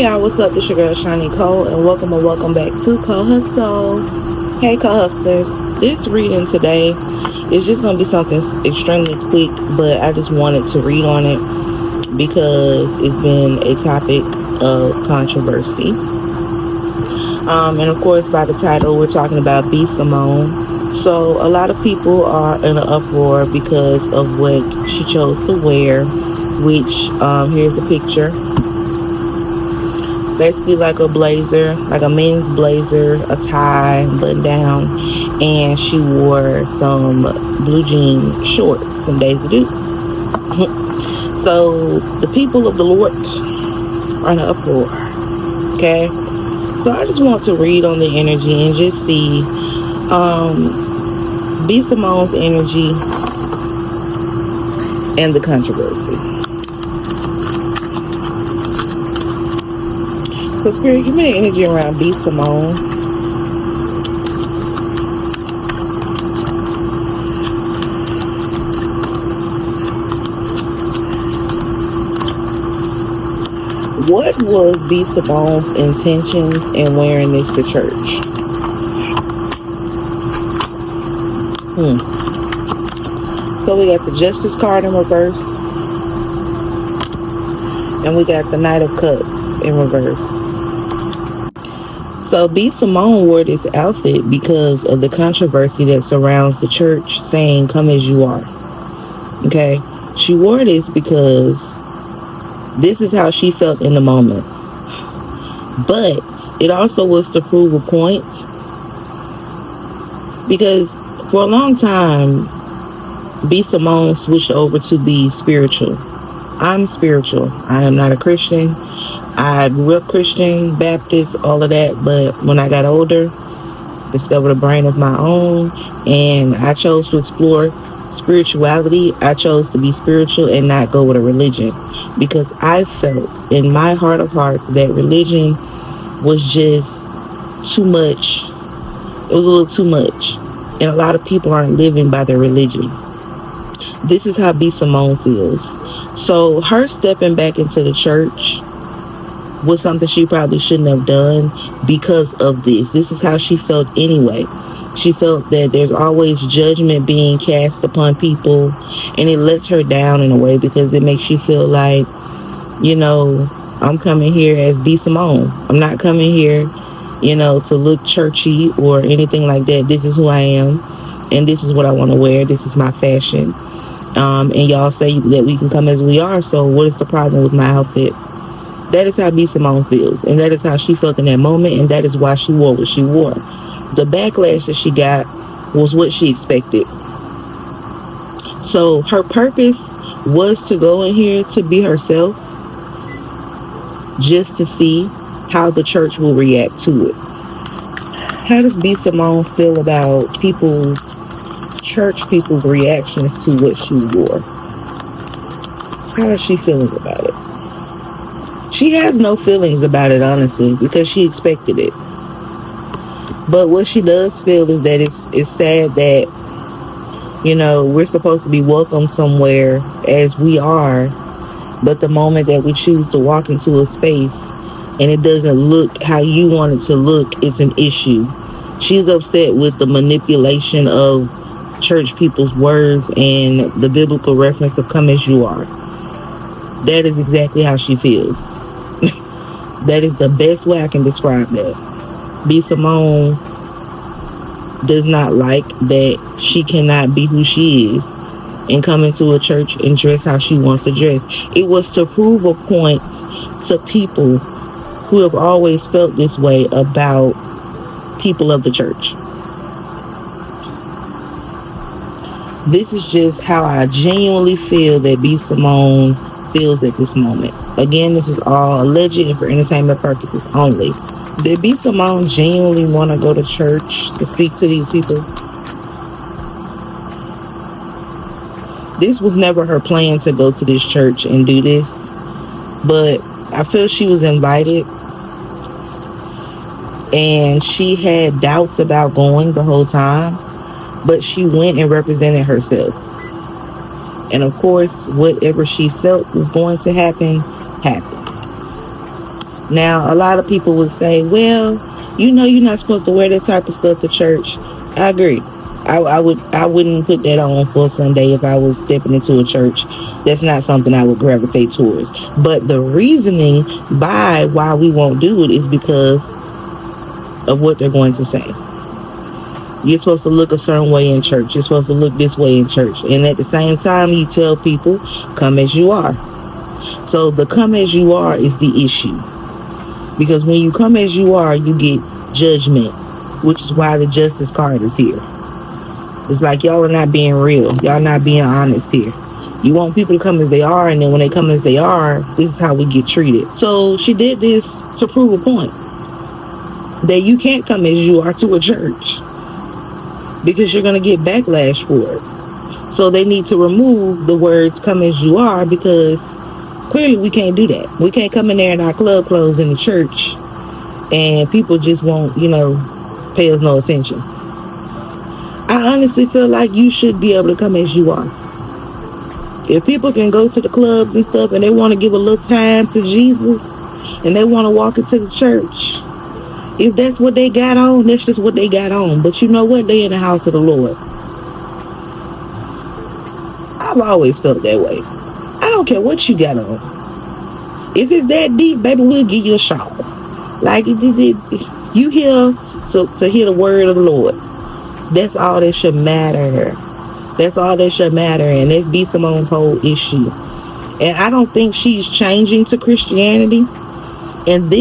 y'all, what's up? It's your girl Shani Cole, and welcome back to Co-Hustle. Hey Co-Hustlers, this reading today is just going to be something extremely quick, but I just wanted to read on it because it's been a topic of controversy. And of course, by the title, we're talking about B. Simone. So a lot of people are in an uproar because of what she chose to wear, which here's a picture. Basically like a blazer, like a men's blazer, a tie, button down, and she wore some blue jean shorts, some Daisy Dukes. So the people of the Lord are in an uproar. Okay, so I just want to read on the energy and just see B. Simone's energy and the controversy. So Spirit, give me the energy around B. Simone. What was B. Simone's intentions in wearing this to church? So we got the Justice card in reverse. And we got the Knight of Cups in reverse. So B. Simone wore this outfit because of the controversy that surrounds the church saying, "Come as you are." Okay? She wore this because this is how she felt in the moment. But it also was to prove a point. Because for a long time, B. Simone switched over to be spiritual. I'm spiritual. I am not a Christian. I grew up Christian, Baptist, all of that, but when I got older, discovered a brain of my own, and I chose to explore spirituality. I chose to be spiritual and not go with a religion, because I felt in my heart of hearts that religion was just too much. It was a little too much, and a lot of people aren't living by their religion. This is how B. Simone feels. So her stepping back into the church was something she probably shouldn't have done because of this. This is how she felt anyway. She felt that there's always judgment being cast upon people, and it lets her down in a way because it makes you feel like, I'm coming here as B. Simone. I'm not coming here, to look churchy or anything like that. This is who I am, and this is what I want to wear. This is my fashion. And y'all say that we can come as we are, so what is the problem with my outfit? That is how B. Simone feels, and that is how she felt in that moment, and that is why she wore what she wore. The backlash that she got was what she expected. So her purpose was to go in here to be herself, just to see how the church will react to it. How does B. Simone feel about church people's reactions to what she wore? How is she feeling about it? She has no feelings about it, honestly, because she expected it. But what she does feel is that it's sad that, we're supposed to be welcome somewhere as we are, but the moment that we choose to walk into a space and it doesn't look how you want it to look, it's an issue. She's upset with the manipulation of church people's words and the biblical reference of "come as you are." That is exactly how she feels. That is the best way I can describe that. B. Simone does not like that she cannot be who she is and come into a church and dress how she wants to dress. It was to prove a point to people who have always felt this way about people of the church. This is just how I genuinely feel that B. Simone feels at this moment. Again, this is all alleged and for entertainment purposes only. Did B. Simone genuinely want to go to church to speak to these people? This was never her plan to go to this church and do this, but I feel she was invited and she had doubts about going the whole time, but she went and represented herself. And of course, whatever she felt was going to happen, happened. Now, a lot of people would say, well, you know, you're not supposed to wear that type of stuff to church. I agree. I wouldn't put that on for a Sunday if I was stepping into a church. That's not something I would gravitate towards. But the reasoning by why we won't do it is because of what they're going to say. You're supposed to look a certain way in church. You're supposed to look this way in church. And at the same time, you tell people, come as you are. So the come as you are is the issue. Because when you come as you are, you get judgment, which is why the justice card is here. It's like y'all are not being real. Y'all not being honest here. You want people to come as they are, and then when they come as they are, this is how we get treated. So she did this to prove a point. That you can't come as you are to a church. Because you're going to get backlash for it. So they need to remove the words come as you are, because clearly we can't do that. We can't come in there in our club clothes in the church and people just won't, you know, pay us no attention. I honestly feel like you should be able to come as you are. If people can go to the clubs and stuff and they want to give a little time to Jesus and they want to walk into the church, if that's what they got on, that's just what they got on. But you know what? They in the house of the Lord. I've always felt that way. I don't care what you got on. If it's that deep, baby, we'll give you a shout. Like, you here to hear the word of the Lord. That's all that should matter. That's all that should matter. And that's B. Simone's whole issue. And I don't think she's changing to Christianity. And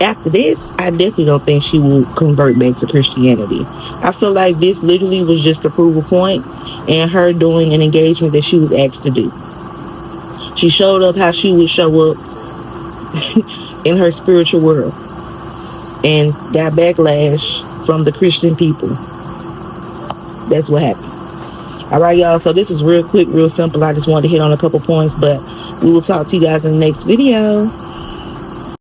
after this, I definitely don't think she will convert back to Christianity. I feel like this literally was just to prove a point and her doing an engagement that she was asked to do. She showed up how she would show up in her spiritual world and got backlash from the Christian people. That's what happened. All right, y'all. So this is real quick, real simple. I just wanted to hit on a couple points, but we will talk to you guys in the next video.